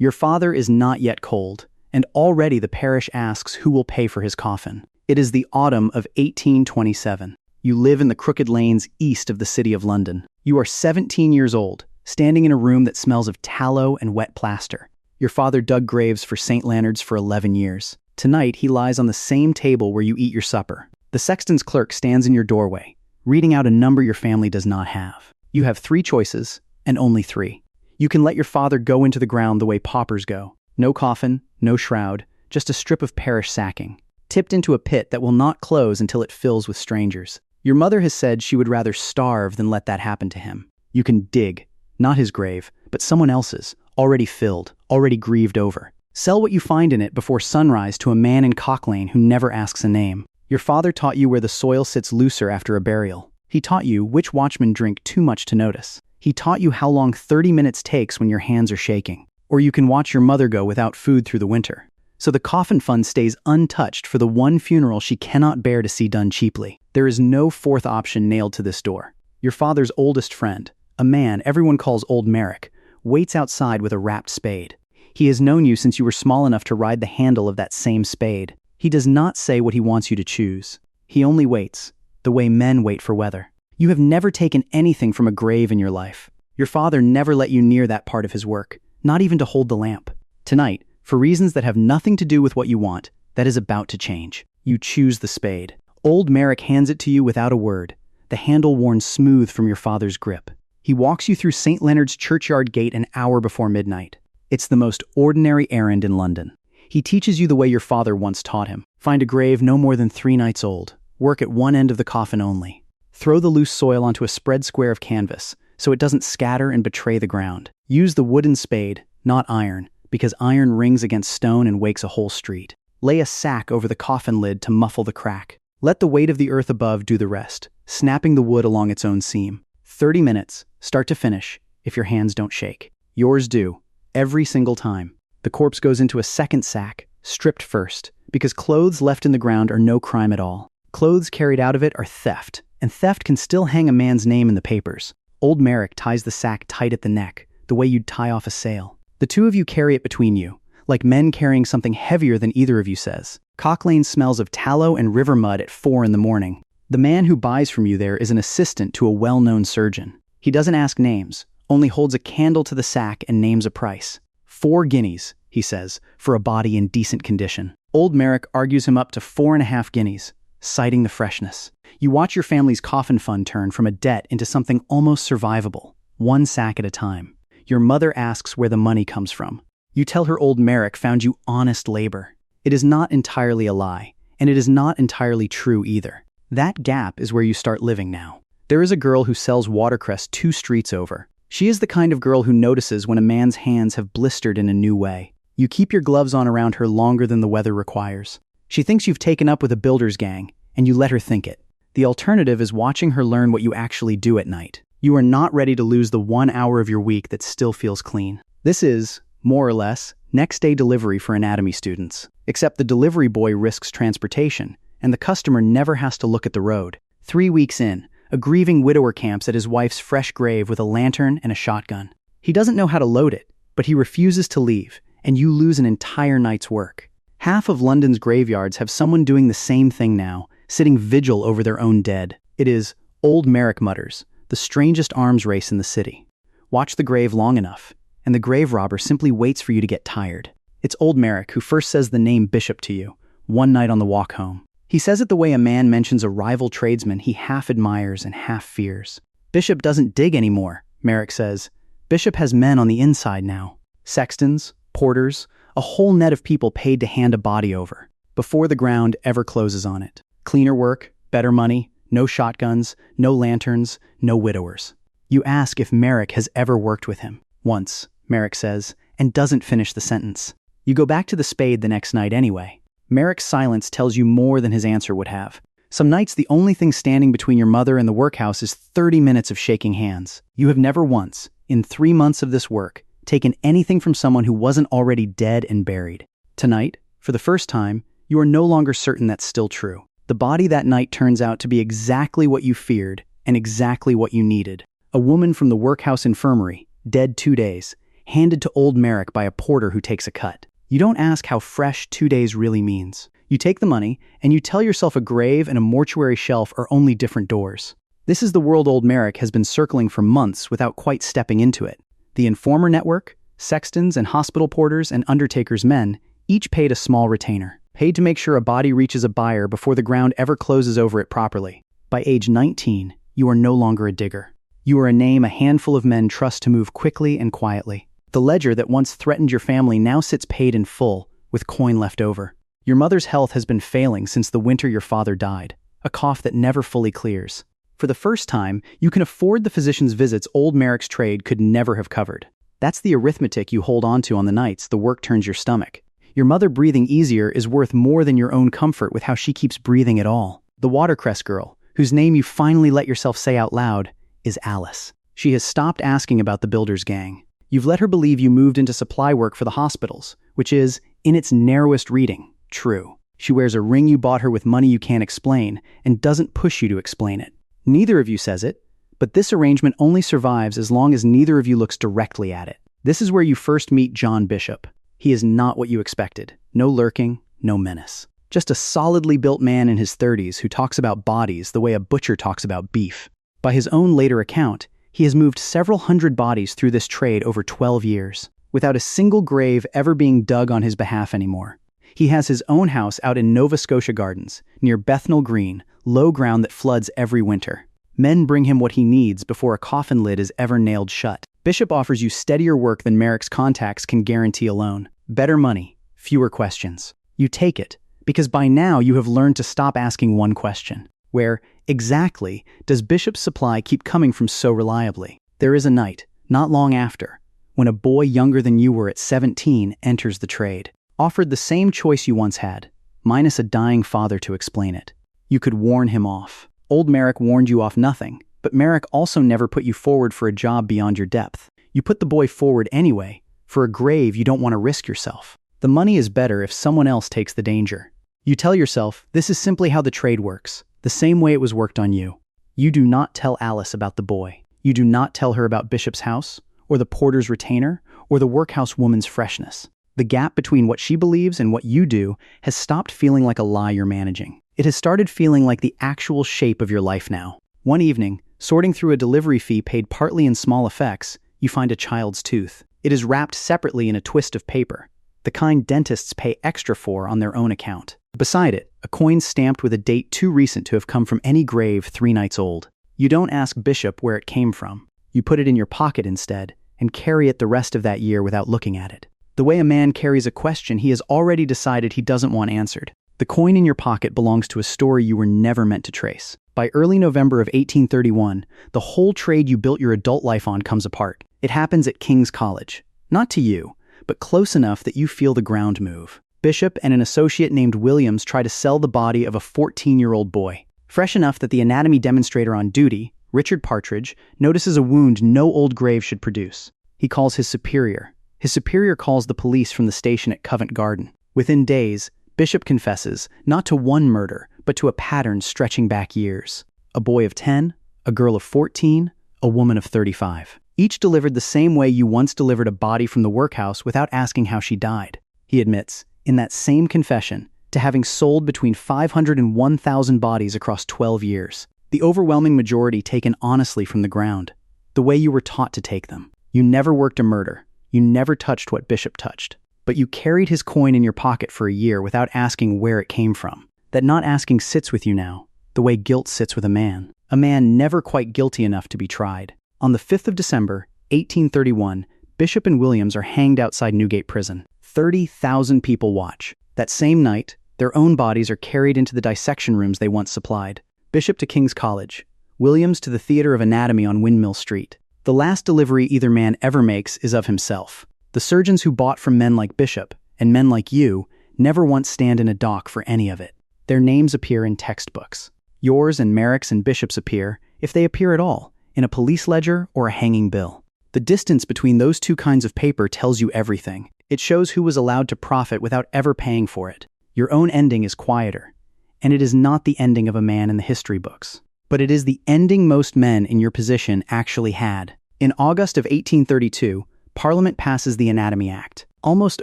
Your father is not yet cold, and already the parish asks who will pay for his coffin. It is the autumn of 1827. You live in the crooked lanes east of the city of London. You are 17 years old, standing in a room that smells of tallow and wet plaster. Your father dug graves for St. Leonard's for 11 years. Tonight, he lies on the same table where you eat your supper. The sexton's clerk stands in your doorway, reading out a number your family does not have. You have 3 choices, and only 3. You can let your father go into the ground the way paupers go. No coffin, no shroud, just a strip of parish sacking, tipped into a pit that will not close until it fills with strangers. Your mother has said she would rather starve than let that happen to him. You can dig, not his grave, but someone else's, already filled, already grieved over. Sell what you find in it before sunrise to a man in Cock Lane who never asks a name. Your father taught you where the soil sits looser after a burial. He taught you which watchmen drink too much to notice. He taught you how long 30 minutes takes when your hands are shaking. Or you can watch your mother go without food through the winter. So the coffin fund stays untouched for the one funeral she cannot bear to see done cheaply. There is no 4th option nailed to this door. Your father's oldest friend, a man everyone calls Old Merrick, waits outside with a wrapped spade. He has known you since you were small enough to ride the handle of that same spade. He does not say what he wants you to choose. He only waits, the way men wait for weather. You have never taken anything from a grave in your life. Your father never let you near that part of his work, not even to hold the lamp. Tonight, for reasons that have nothing to do with what you want, that is about to change. You choose the spade. Old Merrick hands it to you without a word, the handle worn smooth from your father's grip. He walks you through St. Leonard's churchyard gate an hour before midnight. It's the most ordinary errand in London. He teaches you the way your father once taught him. Find a grave no more than 3 nights old. Work at one end of the coffin only. Throw the loose soil onto a spread square of canvas so it doesn't scatter and betray the ground. Use the wooden spade, not iron, because iron rings against stone and wakes a whole street. Lay a sack over the coffin lid to muffle the crack. Let the weight of the earth above do the rest, snapping the wood along its own seam. 30 minutes, start to finish, if your hands don't shake. Yours do, every single time. The corpse goes into a second sack, stripped first, because clothes left in the ground are no crime at all. Clothes carried out of it are theft, and theft can still hang a man's name in the papers. Old Merrick ties the sack tight at the neck, the way you'd tie off a sail. The 2 of you carry it between you, like men carrying something heavier than either of you says. Cock Lane smells of tallow and river mud at 4 in the morning. The man who buys from you there is an assistant to a well-known surgeon. He doesn't ask names, only holds a candle to the sack and names a price. 4 guineas, he says, for a body in decent condition. Old Merrick argues him up to 4.5 guineas, citing the freshness. You watch your family's coffin fund turn from a debt into something almost survivable, 1 sack at a time. Your mother asks where the money comes from. You tell her Old Merrick found you honest labor. It is not entirely a lie, and it is not entirely true either. That gap is where you start living now. There is a girl who sells watercress 2 streets over. She is the kind of girl who notices when a man's hands have blistered in a new way. You keep your gloves on around her longer than the weather requires. She thinks you've taken up with a builder's gang, and you let her think it. The alternative is watching her learn what you actually do at night. You are not ready to lose the 1 hour of your week that still feels clean. This is, more or less, next-day delivery for anatomy students. Except the delivery boy risks transportation, and the customer never has to look at the road. 3 weeks in, a grieving widower camps at his wife's fresh grave with a lantern and a shotgun. He doesn't know how to load it, but he refuses to leave, and you lose an entire night's work. Half of London's graveyards have someone doing the same thing now, sitting vigil over their own dead. It is, Old Merrick mutters, the strangest arms race in the city. Watch the grave long enough, and the grave robber simply waits for you to get tired. It's Old Merrick who first says the name Bishop to you, one night on the walk home. He says it the way a man mentions a rival tradesman he half admires and half fears. Bishop doesn't dig anymore, Merrick says. Bishop has men on the inside now. Sextons, porters, a whole net of people paid to hand a body over, before the ground ever closes on it. Cleaner work, better money, no shotguns, no lanterns, no widowers. You ask if Merrick has ever worked with him. Once, Merrick says, and doesn't finish the sentence. You go back to the spade the next night anyway. Merrick's silence tells you more than his answer would have. Some nights the only thing standing between your mother and the workhouse is 30 minutes of shaking hands. You have never once, in 3 months of this work, taken anything from someone who wasn't already dead and buried. Tonight, for the first time, you are no longer certain that's still true. The body that night turns out to be exactly what you feared and exactly what you needed. A woman from the workhouse infirmary, dead 2 days, handed to old Merrick by a porter who takes a cut. You don't ask how fresh 2 days really means. You take the money, and you tell yourself a grave and a mortuary shelf are only different doors. This is the world old Merrick has been circling for months without quite stepping into it. The informer network, sextons and hospital porters and undertakers' men, each paid a small retainer, paid to make sure a body reaches a buyer before the ground ever closes over it properly. By age 19, you are no longer a digger. You are a name a handful of men trust to move quickly and quietly. The ledger that once threatened your family now sits paid in full, with coin left over. Your mother's health has been failing since the winter your father died, a cough that never fully clears. For the first time, you can afford the physician's visits old Merrick's trade could never have covered. That's the arithmetic you hold onto on the nights the work turns your stomach. Your mother breathing easier is worth more than your own comfort with how she keeps breathing at all. The watercress girl, whose name you finally let yourself say out loud, is Alice. She has stopped asking about the builder's gang. You've let her believe you moved into supply work for the hospitals, which is, in its narrowest reading, true. She wears a ring you bought her with money you can't explain, and doesn't push you to explain it. Neither of you says it, but this arrangement only survives as long as neither of you looks directly at it. This is where you first meet John Bishop. He is not what you expected. No lurking, no menace. Just a solidly built man in his 30s who talks about bodies the way a butcher talks about beef. By his own later account, he has moved several hundred bodies through this trade over 12 years, without a single grave ever being dug on his behalf anymore. He has his own house out in Nova Scotia Gardens, near Bethnal Green, low ground that floods every winter. Men bring him what he needs before a coffin lid is ever nailed shut. Bishop offers you steadier work than Merrick's contacts can guarantee alone. Better money, fewer questions. You take it, because by now you have learned to stop asking one question. Where, exactly, does Bishop's supply keep coming from so reliably? There is a night, not long after, when a boy younger than you were at 17 enters the trade, offered the same choice you once had, minus a dying father to explain it. You could warn him off. Old Merrick warned you off nothing, but Merrick also never put you forward for a job beyond your depth. You put the boy forward anyway, for a grave you don't want to risk yourself. The money is better if someone else takes the danger. You tell yourself, this is simply how the trade works, the same way it was worked on you. You do not tell Alice about the boy. You do not tell her about Bishop's house, or the porter's retainer, or the workhouse woman's freshness. The gap between what she believes and what you do has stopped feeling like a lie you're managing. It has started feeling like the actual shape of your life now. One evening, sorting through a delivery fee paid partly in small effects, you find a child's tooth. It is wrapped separately in a twist of paper, the kind dentists pay extra for on their own account. Beside it, a coin stamped with a date too recent to have come from any grave 3 nights old. You don't ask Bishop where it came from. You put it in your pocket instead, and carry it the rest of that year without looking at it. The way a man carries a question he has already decided he doesn't want answered. The coin in your pocket belongs to a story you were never meant to trace. By early November of 1831, the whole trade you built your adult life on comes apart. It happens at King's College. Not to you, but close enough that you feel the ground move. Bishop and an associate named Williams try to sell the body of a 14-year-old boy. Fresh enough that the anatomy demonstrator on duty, Richard Partridge, notices a wound no old grave should produce. He calls his superior. His superior calls the police from the station at Covent Garden. Within days, Bishop confesses, not to one murder, but to a pattern stretching back years. A boy of 10, a girl of 14, a woman of 35. Each delivered the same way you once delivered a body from the workhouse without asking how she died. He admits, in that same confession, to having sold between 500 and 1,000 bodies across 12 years. The overwhelming majority taken honestly from the ground, the way you were taught to take them. You never worked a murder. You never touched what Bishop touched. But you carried his coin in your pocket for a year without asking where it came from. That not asking sits with you now, the way guilt sits with a man never quite guilty enough to be tried. On the 5th of December, 1831, Bishop and Williams are hanged outside Newgate Prison. 30,000 people watch. That same night, their own bodies are carried into the dissection rooms they once supplied. Bishop to King's College, Williams to the Theatre of Anatomy on Windmill Street. The last delivery either man ever makes is of himself. The surgeons who bought from men like Bishop, and men like you, never once stand in a dock for any of it. Their names appear in textbooks. Yours and Merrick's and Bishop's appear, if they appear at all, in a police ledger or a hanging bill. The distance between those two kinds of paper tells you everything. It shows who was allowed to profit without ever paying for it. Your own ending is quieter, and it is not the ending of a man in the history books. But it is the ending most men in your position actually had. In August of 1832, Parliament passes the Anatomy Act. Almost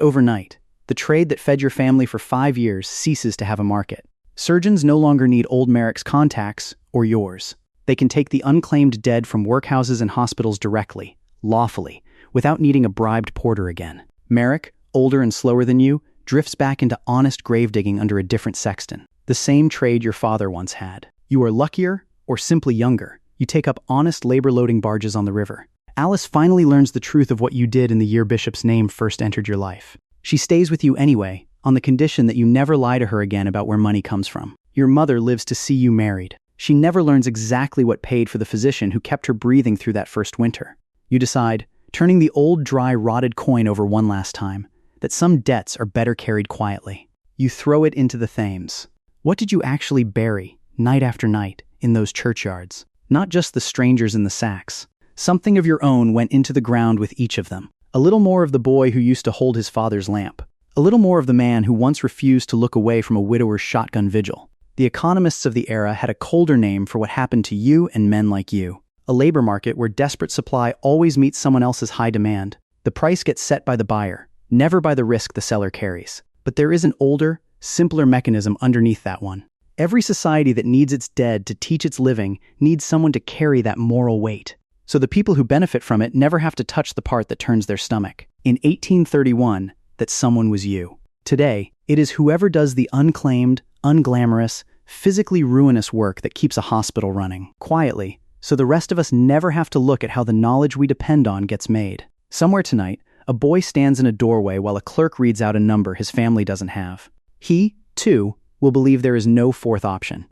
overnight, the trade that fed your family for 5 years ceases to have a market. Surgeons no longer need old Merrick's contacts or yours. They can take the unclaimed dead from workhouses and hospitals directly, lawfully, without needing a bribed porter again. Merrick, older and slower than you, drifts back into honest grave digging under a different sexton. The same trade your father once had. You are luckier or simply younger. You take up honest labor-loading barges on the river. Alice finally learns the truth of what you did in the year Bishop's name first entered your life. She stays with you anyway, on the condition that you never lie to her again about where money comes from. Your mother lives to see you married. She never learns exactly what paid for the physician who kept her breathing through that first winter. You decide, turning the old, dry, rotted coin over one last time, that some debts are better carried quietly. You throw it into the Thames. What did you actually bury, night after night, in those churchyards? Not just the strangers in the sacks. Something of your own went into the ground with each of them. A little more of the boy who used to hold his father's lamp. A little more of the man who once refused to look away from a widower's shotgun vigil. The economists of the era had a colder name for what happened to you and men like you. A labor market where desperate supply always meets someone else's high demand. The price gets set by the buyer, never by the risk the seller carries. But there is an older, simpler mechanism underneath that one. Every society that needs its dead to teach its living needs someone to carry that moral weight. So the people who benefit from it never have to touch the part that turns their stomach. In 1831, that someone was you. Today, it is whoever does the unclaimed, unglamorous, physically ruinous work that keeps a hospital running, quietly, so the rest of us never have to look at how the knowledge we depend on gets made. Somewhere tonight, a boy stands in a doorway while a clerk reads out a number his family doesn't have. He, too, will believe there is no fourth option.